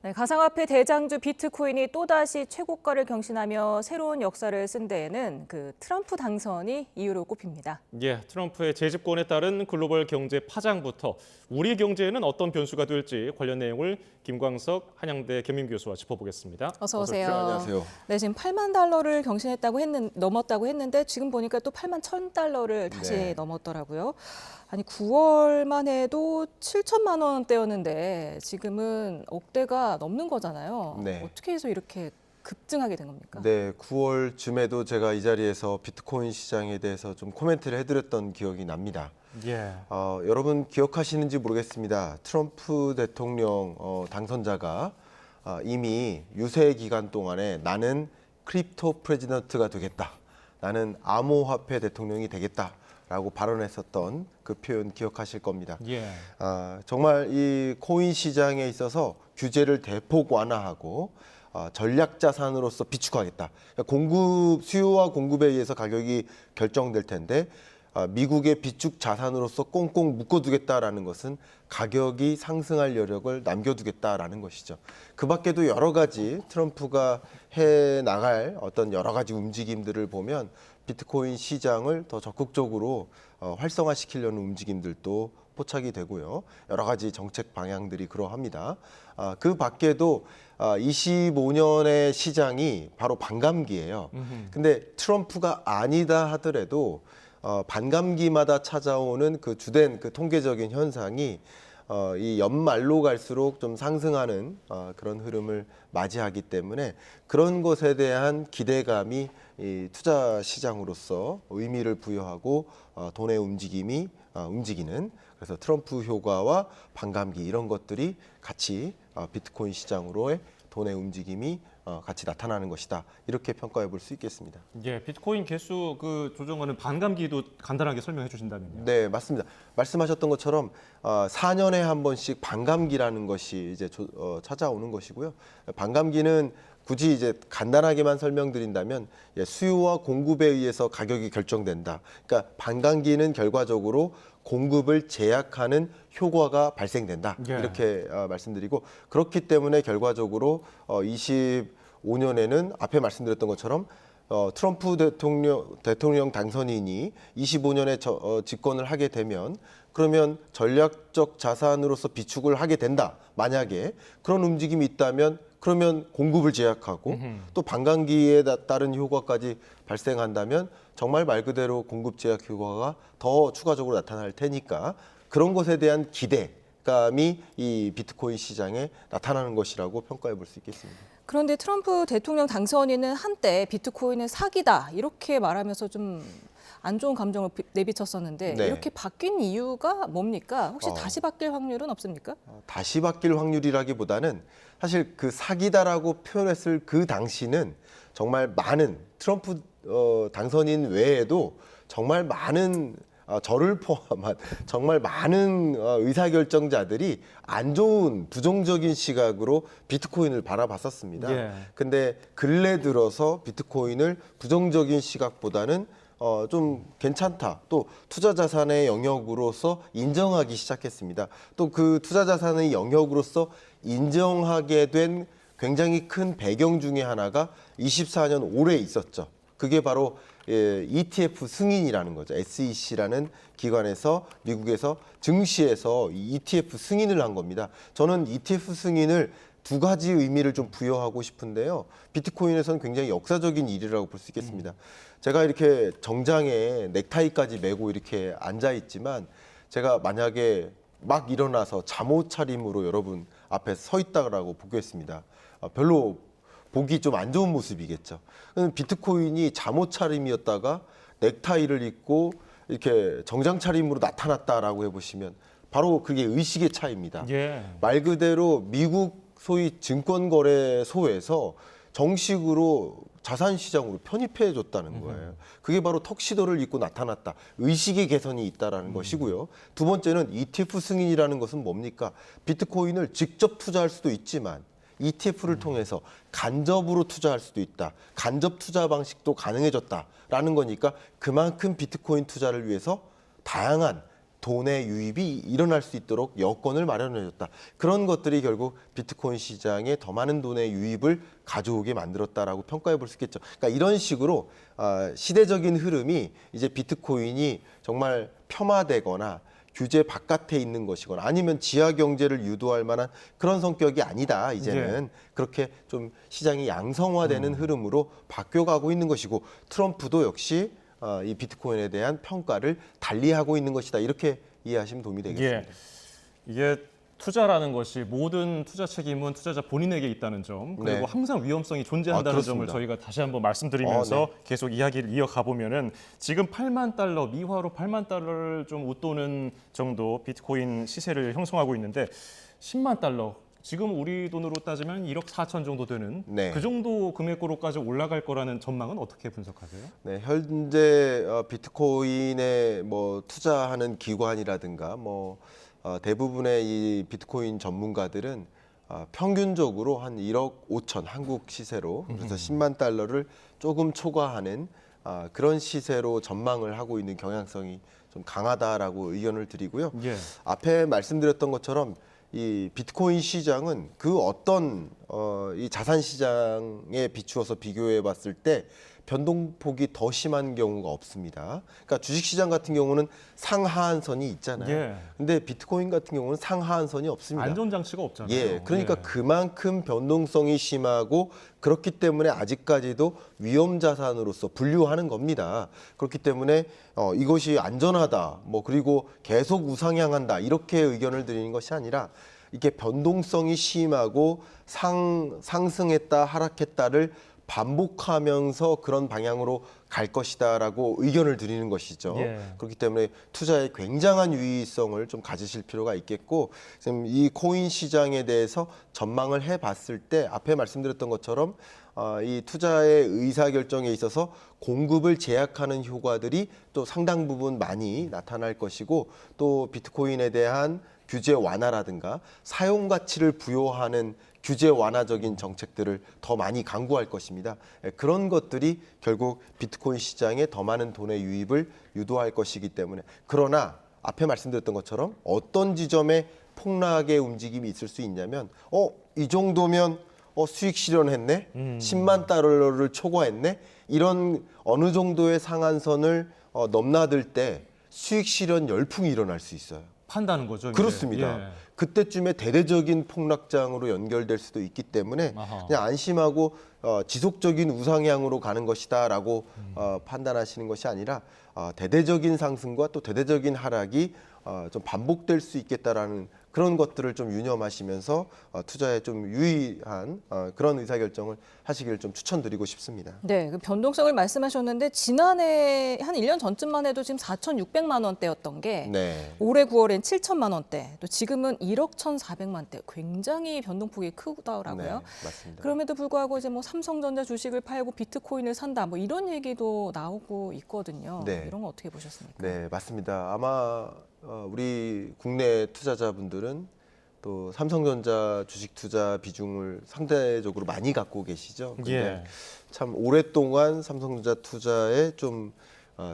네, 가상화폐 대장주 비트코인이 또다시 최고가를 경신하며 새로운 역사를 쓴 데에는 트럼프 당선이 이유로 꼽힙니다. 예, 트럼프의 재집권에 따른 글로벌 경제 파장부터 우리 경제에는 어떤 변수가 될지 관련 내용을 김광석 한양대 겸임교수와 짚어보겠습니다. 어서 오세요. 안녕하세요. 네, 지금 8만 달러를 넘었다고 했는데 지금 보니까 또 8만 1,000달러를 다시 넘었더라고요. 아니 9월만 해도 7천만 원대였는데 지금은 억대가 넘는 거잖아요. 네. 어떻게 해서 이렇게 급증하게 된 겁니까? 네, 9월쯤에도 제가 이 자리에서 비트코인 시장에 대해서 좀 코멘트를 해드렸던 기억이 납니다. 예. 여러분 기억하시는지 모르겠습니다. 트럼프 대통령 당선자가 이미 유세 기간 동안에 나는 크립토 프레지던트가 되겠다. 나는 암호화폐 대통령이 되겠다. 라고 발언했었던 그 표현 기억하실 겁니다. 예. 정말 이 코인 시장에 있어서 규제를 대폭 완화하고 전략 자산으로서 비축하겠다. 그러니까 수요와 공급에 의해서 가격이 결정될 텐데 미국의 비축 자산으로서 꽁꽁 묶어두겠다라는 것은 가격이 상승할 여력을 남겨두겠다라는 것이죠. 그 밖에도 여러 가지 트럼프가 해 나갈 어떤 여러 가지 움직임들을 보면 비트코인 시장을 더 적극적으로 활성화시키려는 움직임들도 포착이 되고요. 여러 가지 정책 방향들이 그러합니다. 그 밖에도 25년의 시장이 바로 반감기예요. 근데 트럼프가 아니다 하더라도 반감기마다 찾아오는 그 주된 그 통계적인 현상이 이 연말로 갈수록 좀 상승하는 그런 흐름을 맞이하기 때문에 그런 것에 대한 기대감이 이 투자 시장으로서 의미를 부여하고 돈의 움직이는 그래서 트럼프 효과와 반감기 이런 것들이 같이 비트코인 시장으로의 돈의 움직임이 같이 나타나는 것이다. 이렇게 평가해 볼 수 있겠습니다. 예, 비트코인 개수 조정하는 반감기도 간단하게 설명해 주신다면요. 네, 맞습니다. 말씀하셨던 것처럼 4년에 한 번씩 반감기라는 것이 이제 찾아오는 것이고요. 반감기는 굳이 이제 간단하게만 설명드린다면 수요와 공급에 의해서 가격이 결정된다. 그러니까 반감기는 결과적으로 공급을 제약하는 효과가 발생된다. 예. 이렇게 말씀드리고 그렇기 때문에 결과적으로 25년에는 앞에 말씀드렸던 것처럼 트럼프 대통령 당선인이 25년에 집권을 하게 되면 그러면 전략적 자산으로서 비축을 하게 된다. 만약에 그런 움직임이 있다면 그러면 공급을 제약하고 또 반감기에 따른 효과까지 발생한다면 정말 말 그대로 공급 제약 효과가 더 추가적으로 나타날 테니까 그런 것에 대한 기대감이 이 비트코인 시장에 나타나는 것이라고 평가해 볼 수 있겠습니다. 그런데 트럼프 대통령 당선인은 한때 비트코인은 사기다 이렇게 말하면서 좀 안 좋은 감정을 내비쳤었는데 네. 이렇게 바뀐 이유가 뭡니까? 혹시 다시 바뀔 확률은 없습니까? 다시 바뀔 확률이라기보다는 사실 그 사기다라고 표현했을 그 당시는 정말 많은 트럼프 당선인 외에도 정말 많은 저를 포함한 정말 많은 의사결정자들이 안 좋은 부정적인 시각으로 비트코인을 바라봤었습니다. 예. 근데 근래 들어서 비트코인을 부정적인 시각보다는 좀 괜찮다. 또 투자 자산의 영역으로서 인정하기 시작했습니다. 또 그 투자 자산의 영역으로서 인정하게 된 굉장히 큰 배경 중에 하나가 24년 올해 있었죠. 그게 바로 ETF 승인이라는 거죠. SEC라는 기관에서 미국에서 증시에서 ETF 승인을 한 겁니다. 저는 ETF 승인을 두 가지 의미를 좀 부여하고 싶은데요. 비트코인에서는 굉장히 역사적인 일이라고 볼 수 있겠습니다. 제가 이렇게 정장에 넥타이까지 메고 이렇게 앉아 있지만 제가 만약에 막 일어나서 잠옷 차림으로 여러분 앞에 서 있다고 보겠습니다. 별로 보기 좀 안 좋은 모습이겠죠. 비트코인이 잠옷 차림이었다가 넥타이를 입고 이렇게 정장 차림으로 나타났다라고 해보시면 바로 그게 의식의 차이입니다. 예. 말 그대로 미국 소위 증권거래소에서 정식으로 자산시장으로 편입해 줬다는 거예요. 그게 바로 턱시도를 입고 나타났다. 의식의 개선이 있다라는 것이고요. 두 번째는 ETF 승인이라는 것은 뭡니까? 비트코인을 직접 투자할 수도 있지만 ETF를 통해서 간접으로 투자할 수도 있다. 간접 투자 방식도 가능해졌다라는 거니까 그만큼 비트코인 투자를 위해서 다양한 돈의 유입이 일어날 수 있도록 여건을 마련해줬다. 그런 것들이 결국 비트코인 시장에 더 많은 돈의 유입을 가져오게 만들었다라고 평가해 볼 수 있겠죠. 그러니까 이런 식으로 시대적인 흐름이 이제 비트코인이 정말 폄하되거나 규제 바깥에 있는 것이거나 아니면 지하 경제를 유도할 만한 그런 성격이 아니다. 이제는 그렇게 좀 시장이 양성화되는 흐름으로 바뀌어가고 있는 것이고 트럼프도 역시 이 비트코인에 대한 평가를 달리하고 있는 것이다. 이렇게 이해하시면 도움이 되겠습니다. 이게 투자라는 것이 모든 투자 책임은 투자자 본인에게 있다는 점, 그리고 네. 항상 위험성이 존재한다는 점을 그렇습니다. 저희가 다시 한번 말씀드리면서 계속 이야기를 이어가 보면은 지금 8만 달러, 미화로 8만 달러를 좀 웃도는 정도 비트코인 시세를 형성하고 있는데 10만 달러, 지금 우리 돈으로 따지면 1억 4천 정도 되는 네. 그 정도 금액으로까지 올라갈 거라는 전망은 어떻게 분석하세요? 네, 현재 비트코인에 뭐 투자하는 기관이라든가 뭐 대부분의 이 비트코인 전문가들은 평균적으로 한 1억 5천 한국 시세로 그래서 10만 달러를 조금 초과하는 그런 시세로 전망을 하고 있는 경향성이 좀 강하다라고 의견을 드리고요. 앞에 말씀드렸던 것처럼 이 비트코인 시장은 그 어떤 이 자산 시장에 비추어서 비교해 봤을 때 변동폭이 더 심한 경우가 없습니다. 그러니까 주식 시장 같은 경우는 상하한선이 있잖아요. 근데 비트코인 같은 경우는 상하한선이 없습니다. 안전 장치가 없잖아요. 예, 그러니까 그만큼 변동성이 심하고 그렇기 때문에 아직까지도 위험 자산으로서 분류하는 겁니다. 그렇기 때문에 이것이 안전하다, 뭐 그리고 계속 우상향한다 이렇게 의견을 드리는 것이 아니라 이게 변동성이 심하고 상승했다 하락했다를 반복하면서 그런 방향으로 갈 것이다라고 의견을 드리는 것이죠. 그렇기 때문에 투자에 굉장한 유의성을 좀 가지실 필요가 있겠고 지금 이 코인 시장에 대해서 전망을 해봤을 때 앞에 말씀드렸던 것처럼 이 투자의 의사결정에 있어서 공급을 제약하는 효과들이 또 상당 부분 많이 나타날 것이고 또 비트코인에 대한 규제 완화라든가 사용 가치를 부여하는 규제 완화적인 정책들을 더 많이 강구할 것입니다. 그런 것들이 결국 비트코인 시장에 더 많은 돈의 유입을 유도할 것이기 때문에 그러나 앞에 말씀드렸던 것처럼 어떤 지점에 폭락의 움직임이 있을 수 있냐면 이 정도면 수익 실현했네? 10만 달러를 초과했네? 이런 어느 정도의 상한선을 넘나들 때 수익 실현 열풍이 일어날 수 있어요. 판다는 거죠. 그렇습니다. 그때쯤에 대대적인 폭락장으로 연결될 수도 있기 때문에 그냥 안심하고 지속적인 우상향으로 가는 것이다라고 판단하시는 것이 아니라 대대적인 상승과 또 대대적인 하락이 좀 반복될 수 있겠다라는 그런 것들을 좀 유념하시면서 투자에 좀 유의한 그런 의사결정을 하시기를 좀 추천드리고 싶습니다. 네, 그 변동성을 말씀하셨는데 지난해 한 1년 전쯤만 해도 지금 4,600만 원대였던 게 올해 9월엔 7천만 원대, 또 지금은 1억 1,400만대, 굉장히 변동폭이 크더라고요. 맞습니다. 그럼에도 불구하고 이제 뭐 삼성전자 주식을 팔고 비트코인을 산다, 뭐 이런 얘기도 나오고 있거든요. 이런 거 어떻게 보셨습니까? 네, 맞습니다. 아마 우리 국내 투자자분들은 또 삼성전자 주식 투자 비중을 상대적으로 많이 갖고 계시죠. 근데 참 오랫동안 삼성전자 투자에 좀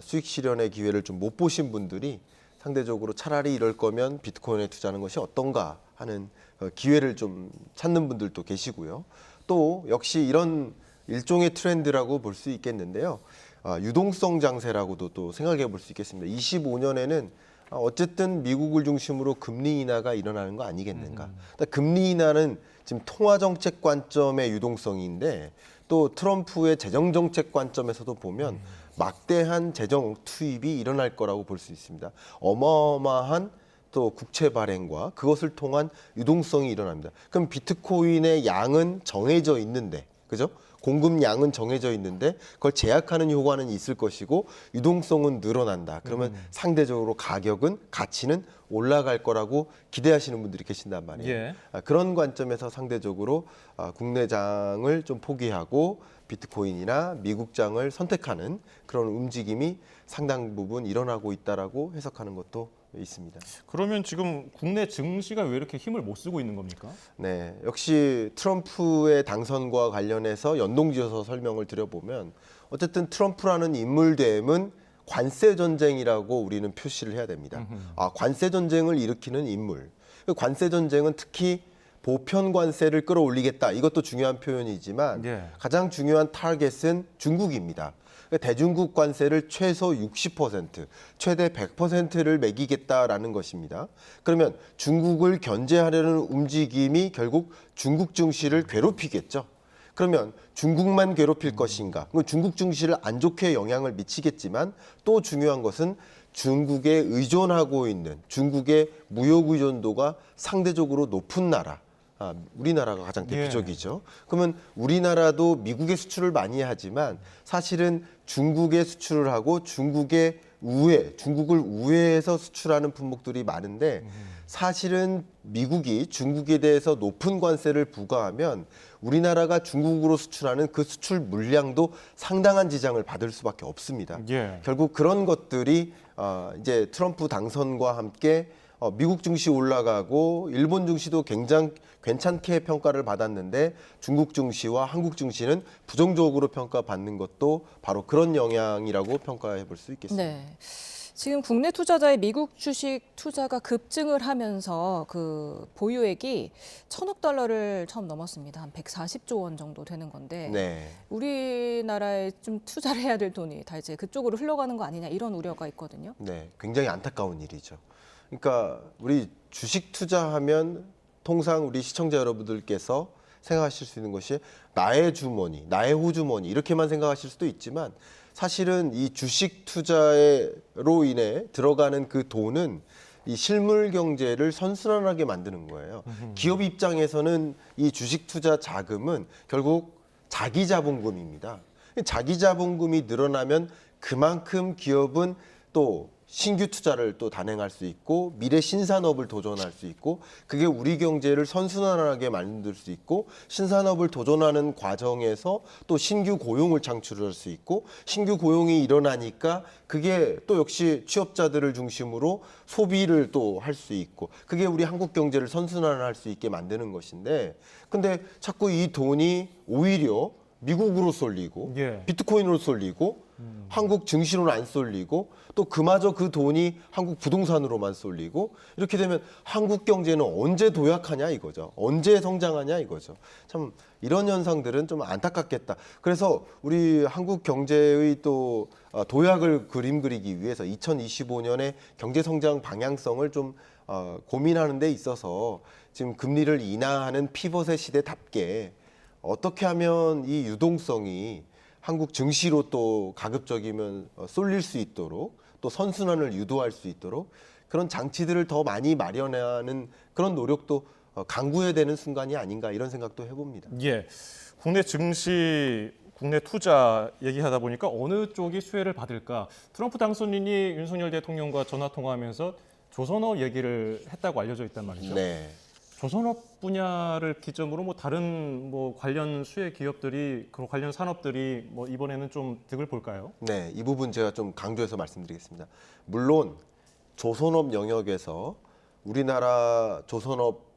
수익 실현의 기회를 좀 못 보신 분들이 상대적으로 차라리 이럴 거면 비트코인에 투자하는 것이 어떤가 하는 기회를 좀 찾는 분들도 계시고요. 또 역시 이런 일종의 트렌드라고 볼 수 있겠는데요. 유동성 장세라고도 또 생각해 볼 수 있겠습니다. 25년에는 어쨌든 미국을 중심으로 금리 인하가 일어나는 거 아니겠는가. 금리 인하는 지금 통화 정책 관점의 유동성인데 또 트럼프의 재정 정책 관점에서도 보면 막대한 재정 투입이 일어날 거라고 볼 수 있습니다. 어마어마한 또 국채 발행과 그것을 통한 유동성이 일어납니다. 그럼 비트코인의 양은 정해져 있는데, 그죠? 공급량은 정해져 있는데 그걸 제약하는 효과는 있을 것이고 유동성은 늘어난다. 그러면 상대적으로 가치는 올라갈 거라고 기대하시는 분들이 계신단 말이에요. 그런 관점에서 상대적으로 국내장을 좀 포기하고 비트코인이나 미국장을 선택하는 그런 움직임이 상당 부분 일어나고 있다라고 해석하는 것도 있습니다. 그러면 지금 국내 증시가 왜 이렇게 힘을 못 쓰고 있는 겁니까? 네, 역시 트럼프의 당선과 관련해서 연동지어서 설명을 드려보면 어쨌든 트럼프라는 인물됨은 관세 전쟁이라고 우리는 표시를 해야 됩니다. 관세 전쟁을 일으키는 인물. 관세 전쟁은 특히 보편 관세를 끌어올리겠다. 이것도 중요한 표현이지만 예. 가장 중요한 타겟은 중국입니다. 대중국 관세를 최소 60%, 최대 100%를 매기겠다라는 것입니다. 그러면 중국을 견제하려는 움직임이 결국 중국 증시를 괴롭히겠죠. 그러면 중국만 괴롭힐 것인가? 중국 증시를 안 좋게 영향을 미치겠지만 또 중요한 것은 중국에 의존하고 있는 중국의 무역 의존도가 상대적으로 높은 나라. 우리나라가 가장 대표적이죠. 그러면 우리나라도 미국에 수출을 많이 하지만 사실은 중국에 수출을 하고 중국의 중국을 우회해서 수출하는 품목들이 많은데 사실은 미국이 중국에 대해서 높은 관세를 부과하면 우리나라가 중국으로 수출하는 그 수출 물량도 상당한 지장을 받을 수밖에 없습니다. 예. 결국 그런 것들이 이제 트럼프 당선과 함께 미국 증시 올라가고 일본 증시도 굉장히 괜찮게 평가를 받았는데 중국 증시와 한국 증시는 부정적으로 평가받는 것도 바로 그런 영향이라고 평가해 볼 수 있겠습니다. 네. 지금 국내 투자자의 미국 주식 투자가 급증을 하면서 그 보유액이 1,000억 달러를 처음 넘었습니다. 한 140조 원 정도 되는 건데 네. 우리나라에 좀 투자를 해야 될 돈이 다 이제 그쪽으로 흘러가는 거 아니냐 이런 우려가 있거든요. 네, 굉장히 안타까운 일이죠. 그러니까 우리 주식 투자하면 통상 우리 시청자 여러분들께서 생각하실 수 있는 것이 나의 주머니, 나의 호주머니 이렇게만 생각하실 수도 있지만 사실은 이 주식 투자로 인해 들어가는 그 돈은 이 실물 경제를 선순환하게 만드는 거예요. 기업 입장에서는 이 주식 투자 자금은 결국 자기 자본금입니다. 자기 자본금이 늘어나면 그만큼 기업은 또 신규 투자를 또 단행할 수 있고 미래 신산업을 도전할 수 있고 그게 우리 경제를 선순환하게 만들 수 있고 신산업을 도전하는 과정에서 또 신규 고용을 창출할 수 있고 신규 고용이 일어나니까 그게 또 역시 취업자들을 중심으로 소비를 또 할 수 있고 그게 우리 한국 경제를 선순환할 수 있게 만드는 것인데 근데 자꾸 이 돈이 오히려 미국으로 쏠리고 예. 비트코인으로 쏠리고 한국 증시로는 안 쏠리고 또 그마저 그 돈이 한국 부동산으로만 쏠리고 이렇게 되면 한국 경제는 언제 도약하냐 이거죠. 언제 성장하냐 이거죠. 참 이런 현상들은 좀 안타깝겠다. 그래서 우리 한국 경제의 또 도약을 그리기 위해서 2025년에 경제 성장 방향성을 좀 고민하는 데 있어서 지금 금리를 인하하는 피벗의 시대답게 어떻게 하면 이 유동성이 한국 증시로 또 가급적이면 쏠릴 수 있도록 또 선순환을 유도할 수 있도록 그런 장치들을 더 많이 마련하는 그런 노력도 강구해야 되는 순간이 아닌가 이런 생각도 해봅니다. 예. 국내 증시, 국내 투자 얘기하다 보니까 어느 쪽이 수혜를 받을까? 트럼프 당선인이 윤석열 대통령과 전화 통화하면서 조선업 얘기를 했다고 알려져 있단 말이죠. 네. 조선업 분야를 기점으로 뭐 다른 뭐 관련 수혜 기업들이 그런 관련 산업들이 뭐 이번에는 좀 득을 볼까요? 네, 이 부분 제가 좀 강조해서 말씀드리겠습니다. 물론 조선업 영역에서 우리나라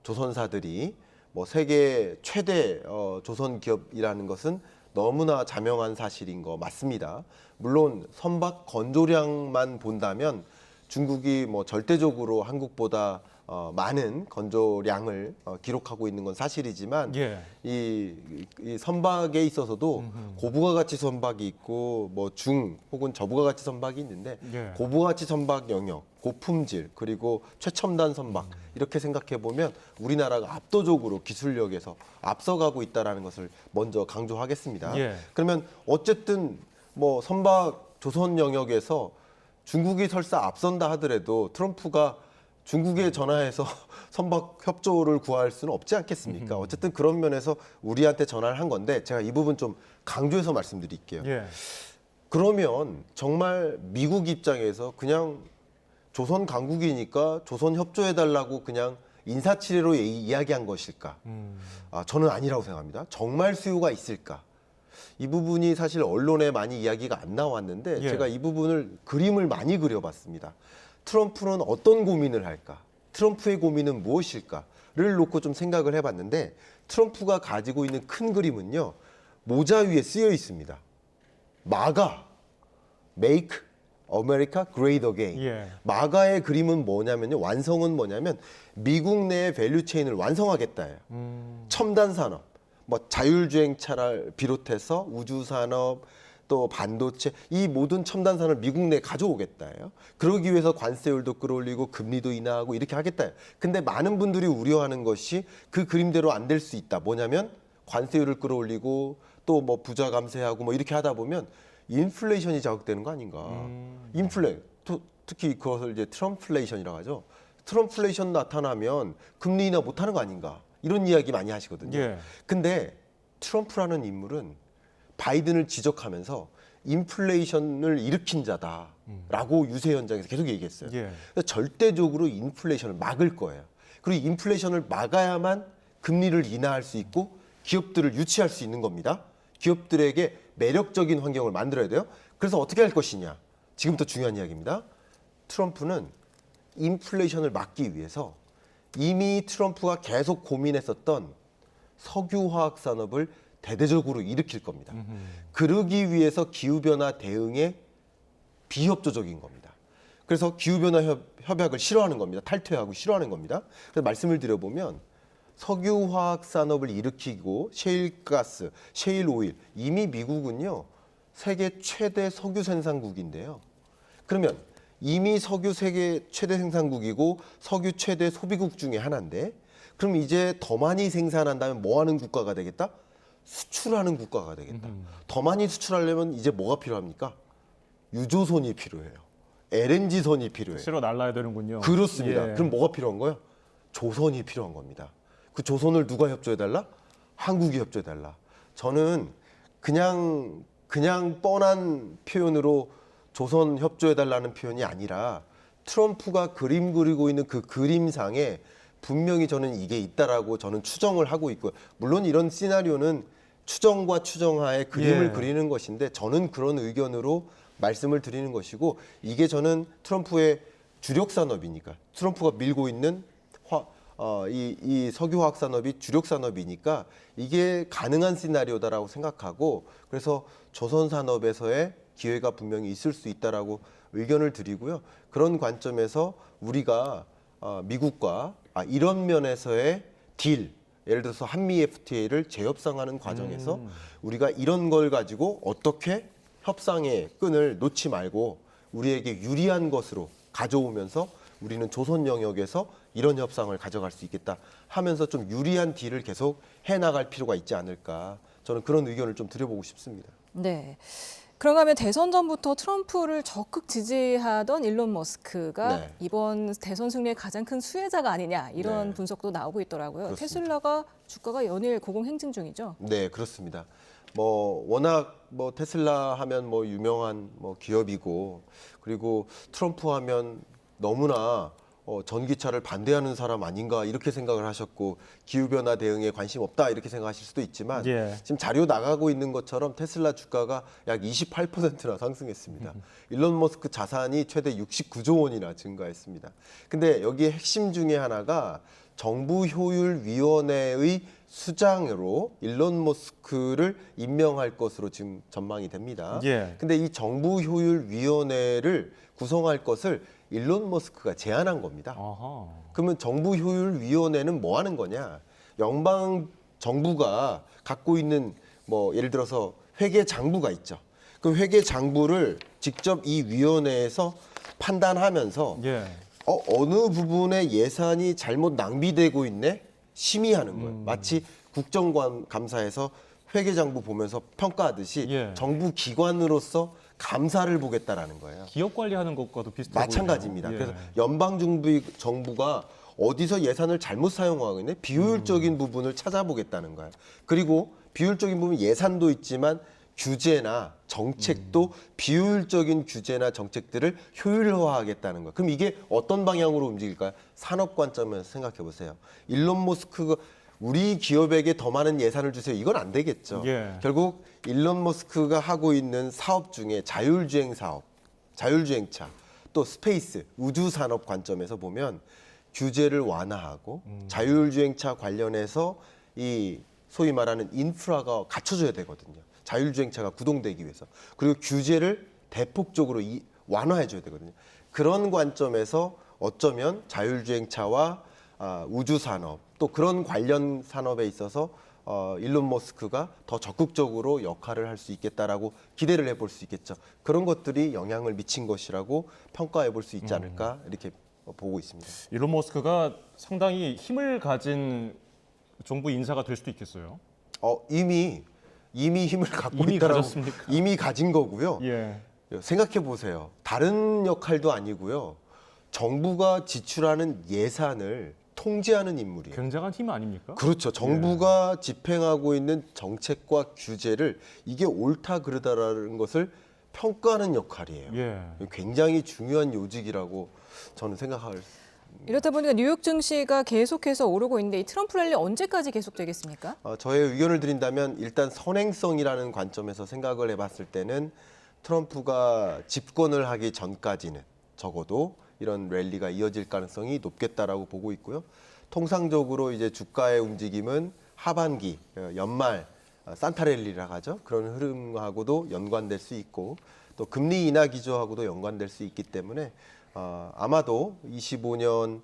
조선사들이 뭐 세계 최대 조선 기업이라는 것은 너무나 자명한 사실인 거 맞습니다. 물론 선박 건조량만 본다면 중국이 뭐 절대적으로 한국보다 많은 건조량을 기록하고 있는 건 사실이지만 예. 이 선박에 있어서도 고부가 가치 선박이 있고 뭐 중 혹은 저부가 가치 선박이 있는데 예. 고부가 가치 선박 영역, 고품질 그리고 최첨단 선박 이렇게 생각해 보면 우리나라가 압도적으로 기술력에서 앞서가고 있다라는 것을 먼저 강조하겠습니다. 예. 그러면 어쨌든 뭐 선박 조선 영역에서 중국이 설사 앞선다 하더라도 트럼프가 중국에 전화해서 선박 협조를 구할 수는 없지 않겠습니까? 어쨌든 그런 면에서 우리한테 전화를 한 건데 제가 이 부분 좀 강조해서 말씀드릴게요. 예. 그러면 정말 미국 입장에서 그냥 조선 강국이니까 조선 협조해달라고 그냥 인사치레로 이야기한 것일까? 저는 아니라고 생각합니다. 정말 수요가 있을까? 이 부분이 사실 언론에 많이 이야기가 안 나왔는데 예. 제가 이 부분을 그림을 많이 그려봤습니다. 트럼프는 어떤 고민을 할까? 트럼프의 고민은 무엇일까?를 놓고 좀 생각을 해봤는데 트럼프가 가지고 있는 큰 그림은요. 모자 위에 쓰여 있습니다. 마가, make America Great Again. 예. 마가의 그림은 뭐냐면요. 완성은 뭐냐면 미국 내의 밸류체인을 완성하겠다예요. 첨단 산업, 뭐 자율주행차를 비롯해서 우주산업, 또 반도체, 이 모든 첨단 산업을 미국 내에 가져오겠다예요. 그러기 위해서 관세율도 끌어올리고 금리도 인하하고 이렇게 하겠다예요. 근데 많은 분들이 우려하는 것이 그 그림대로 안 될 수 있다. 뭐냐면 관세율을 끌어올리고 또 뭐 부자 감세하고 뭐 이렇게 하다 보면 인플레이션이 자극되는 거 아닌가. 특히 그것을 이제 트럼플레이션이라고 하죠. 트럼플레이션 나타나면 금리 인하 못하는 거 아닌가. 이런 이야기 많이 하시거든요. 예. 근데 트럼프라는 인물은 바이든을 지적하면서 인플레이션을 일으킨 자다라고 유세 현장에서 계속 얘기했어요. 예. 그래서 절대적으로 인플레이션을 막을 거예요. 그리고 인플레이션을 막아야만 금리를 인하할 수 있고 기업들을 유치할 수 있는 겁니다. 기업들에게 매력적인 환경을 만들어야 돼요. 그래서 어떻게 할 것이냐. 지금부터 중요한 이야기입니다. 트럼프는 인플레이션을 막기 위해서 이미 트럼프가 계속 고민했었던 석유화학 산업을 대대적으로 일으킬 겁니다. 그러기 위해서 기후변화 대응에 비협조적인 겁니다. 그래서 기후변화 협약을 싫어하는 겁니다. 탈퇴하고 싫어하는 겁니다. 그래서 말씀을 드려보면 석유화학 산업을 일으키고 셰일가스, 셰일오일, 이미 미국은요 세계 최대 석유 생산국인데요. 그러면 이미 석유 세계 최대 생산국이고 석유 최대 소비국 중에 하나인데 그럼 이제 더 많이 생산한다면 뭐 하는 국가가 되겠다? 수출하는 국가가 되겠다. 더 많이 수출하려면 이제 뭐가 필요합니까? 유조선이 필요해요. LNG선이 필요해요. 실어 날라야 되는군요. 그렇습니다. 예. 그럼 뭐가 필요한 거예요? 조선이 필요한 겁니다. 그 조선을 누가 협조해달라? 한국이 협조해달라. 저는 그냥 뻔한 표현으로 조선 협조해달라는 표현이 아니라 트럼프가 그림 그리고 있는 그 그림상에 분명히 저는 이게 있다라고 저는 추정을 하고 있고요. 물론 이런 시나리오는 추정과 추정하에 그림을 예. 그리는 것인데 저는 그런 의견으로 말씀을 드리는 것이고 이게 저는 트럼프의 주력 산업이니까 트럼프가 밀고 있는 이 석유화학 산업이 주력 산업이니까 이게 가능한 시나리오다라고 생각하고 그래서 조선 산업에서의 기회가 분명히 있을 수 있다라고 의견을 드리고요. 그런 관점에서 우리가 미국과 이런 면에서의 딜, 예를 들어서 한미 FTA를 재협상하는 과정에서 우리가 이런 걸 가지고 어떻게 협상의 끈을 놓지 말고 우리에게 유리한 것으로 가져오면서 우리는 조선 영역에서 이런 협상을 가져갈 수 있겠다 하면서 좀 유리한 딜을 계속 해나갈 필요가 있지 않을까. 저는 그런 의견을 좀 드려보고 싶습니다. 네. 그런가 하면 대선 전부터 트럼프를 적극 지지하던 일론 머스크가 네. 이번 대선 승리의 가장 큰 수혜자가 아니냐 이런 네. 분석도 나오고 있더라고요. 그렇습니다. 테슬라가 주가가 연일 고공행진 중이죠. 네, 그렇습니다. 워낙 테슬라 하면 유명한 기업이고 그리고 트럼프 하면 너무나 전기차를 반대하는 사람 아닌가 이렇게 생각을 하셨고 기후변화 대응에 관심 없다 이렇게 생각하실 수도 있지만 예. 지금 자료 나가고 있는 것처럼 테슬라 주가가 약 28%나 상승했습니다. 일론 머스크 자산이 최대 69조 원이나 증가했습니다. 근데 여기에 핵심 중에 하나가 정부효율위원회의 수장으로 일론 머스크를 임명할 것으로 지금 전망이 됩니다. 예. 근데 이 정부효율위원회를 구성할 것을 일론 머스크가 제안한 겁니다. 아하. 그러면 정부효율위원회는 뭐 하는 거냐? 연방 정부가 갖고 있는 예를 들어서 회계장부가 있죠. 그 회계장부를 직접 이 위원회에서 판단하면서 예. 어느 부분에 예산이 잘못 낭비되고 있네? 심의하는 거예요. 마치 국정감사에서 회계장부 보면서 평가하듯이 예. 정부 기관으로서 감사를 보겠다라는 거예요. 기업 관리하는 것과도 비슷해 마찬가지입니다. 보이네요. 예. 그래서 연방 정부가 어디서 예산을 잘못 사용하고 있네? 비효율적인 부분을 찾아보겠다는 거예요. 그리고 비효율적인 부분 예산도 있지만 규제나 정책도 비효율적인 규제나 정책들을 효율화하겠다는 거예요. 그럼 이게 어떤 방향으로 움직일까요? 산업 관점에서 생각해 보세요. 일론 머스크가 우리 기업에게 더 많은 예산을 주세요. 이건 안 되겠죠. 예. 결국 일론 머스크가 하고 있는 사업 중에 자율주행 사업, 자율주행차, 또 스페이스, 우주 산업 관점에서 보면 규제를 완화하고 자율주행차 관련해서 이 소위 말하는 인프라가 갖춰져야 되거든요. 자율주행차가 구동되기 위해서. 그리고 규제를 대폭적으로 완화해줘야 되거든요. 그런 관점에서 어쩌면 자율주행차와 우주 산업 또 그런 관련 산업에 있어서 일론 머스크가 더 적극적으로 역할을 할 수 있겠다라고 기대를 해볼 수 있겠죠. 그런 것들이 영향을 미친 것이라고 평가해 볼 수 있지 않을까 이렇게 보고 있습니다. 일론 머스크가 상당히 힘을 가진 정부 인사가 될 수도 있겠어요. 이미 힘을 갖고 이미 있다라고 가졌습니까? 이미 가진 거고요. 예. 생각해 보세요. 다른 역할도 아니고요. 정부가 지출하는 예산을 통제하는 인물이에요. 굉장한 힘 아닙니까? 그렇죠. 정부가 집행하고 있는 정책과 규제를 이게 옳다 그르다라는 것을 평가하는 역할이에요. 예. 굉장히 중요한 요직이라고 저는 생각할. 이렇다 보니까 뉴욕 증시가 계속해서 오르고 있는데 이 트럼프 랠리 언제까지 계속되겠습니까? 저의 의견을 드린다면 일단 선행성이라는 관점에서 생각을 해봤을 때는 트럼프가 집권을 하기 전까지는 적어도 이런 랠리가 이어질 가능성이 높겠다라고 보고 있고요. 통상적으로 이제 주가의 움직임은 하반기, 연말 산타 랠리라 하죠. 그런 흐름하고도 연관될 수 있고 또 금리 인하 기조하고도 연관될 수 있기 때문에 아마도 25년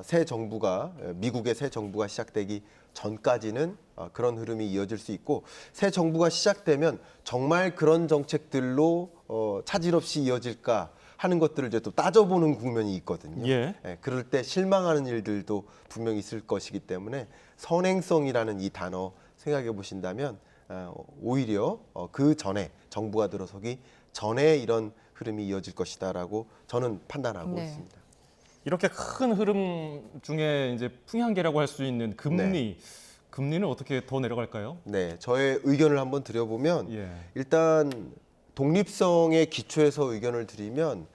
새 정부가 미국의 새 정부가 시작되기 전까지는 그런 흐름이 이어질 수 있고 새 정부가 시작되면 정말 그런 정책들로 차질 없이 이어질까 하는 것들을 이제 또 따져보는 국면이 있거든요. 예. 그럴 때 실망하는 일들도 분명히 있을 것이기 때문에 선행성이라는 이 단어 생각해 보신다면 오히려 그 전에 정부가 들어서기 전에 이런 흐름이 이어질 것이다라고 저는 판단하고 네. 있습니다. 이렇게 큰 흐름 중에 이제 풍향계라고 할 수 있는 금리, 금리는 어떻게 더 내려갈까요? 네, 저의 의견을 한번 드려보면 예. 일단 독립성의 기초에서 의견을 드리면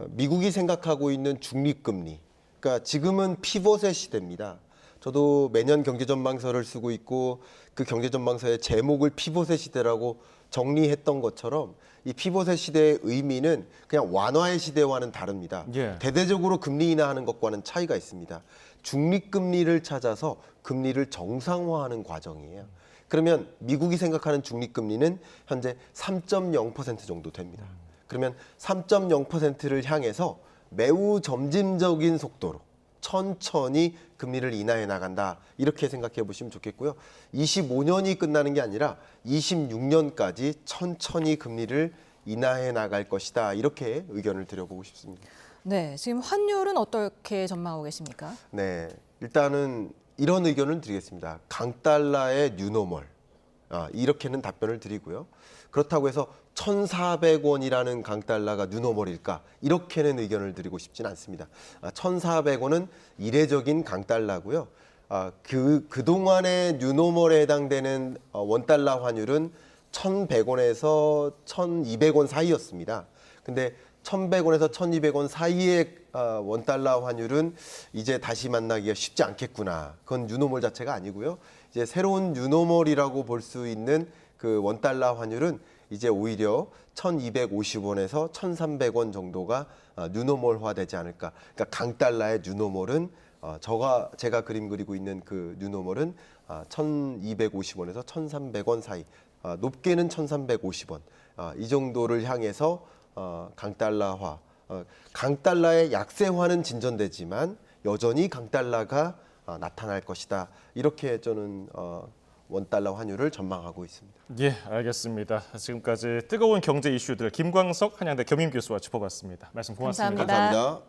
미국이 생각하고 있는 중립금리, 그러니까 지금은 피벗의 시대입니다. 저도 매년 경제전망서를 쓰고 있고 그 경제전망서의 제목을 피벗의 시대라고 정리했던 것처럼 이 피벗의 시대의 의미는 그냥 완화의 시대와는 다릅니다. 예. 대대적으로 금리 인하하는 것과는 차이가 있습니다. 중립금리를 찾아서 금리를 정상화하는 과정이에요. 그러면 미국이 생각하는 중립금리는 현재 3.0% 정도 됩니다. 그러면 3.0%를 향해서 매우 점진적인 속도로 천천히 금리를 인하해 나간다. 이렇게 생각해 보시면 좋겠고요. 25년이 끝나는 게 아니라 26년까지 천천히 금리를 인하해 나갈 것이다. 이렇게 의견을 드려보고 싶습니다. 네, 지금 환율은 어떻게 전망하고 계십니까? 네, 일단은 이런 의견을 드리겠습니다. 강달러의 뉴노멀. 이렇게는 답변을 드리고요. 그렇다고 해서 1,400원이라는 강달러가 뉴노멀일까? 이렇게는 의견을 드리고 싶진 않습니다. 1,400원은 이례적인 강달러고요. 그동안의 뉴노멀에 해당되는 원달러 환율은 1,100원에서 1,200원 사이였습니다. 근데 1,100원에서 1,200원 사이의 원달러 환율은 이제 다시 만나기가 쉽지 않겠구나. 그건 뉴노멀 자체가 아니고요. 이제 새로운 뉴노멀이라고 볼 수 있는 그 원달러 환율은 이제 오히려 1,250원에서 1,300원 정도가 뉴노멀화되지 않을까. 그러니까 강달러의 뉴노멀은 제가 그림 그리고 있는 그 뉴노멀은 1,250원에서 1,300원 사이, 높게는 1,350원 이 정도를 향해서 강달러화, 강달러의 약세화는 진전되지만 여전히 강달러가 나타날 것이다. 이렇게 저는 원달러 환율을 전망하고 있습니다. 예, 알겠습니다. 지금까지 뜨거운 경제 이슈들 김광석 한양대 겸임 교수와 짚어봤습니다. 말씀 고맙습니다. 감사합니다. 감사합니다.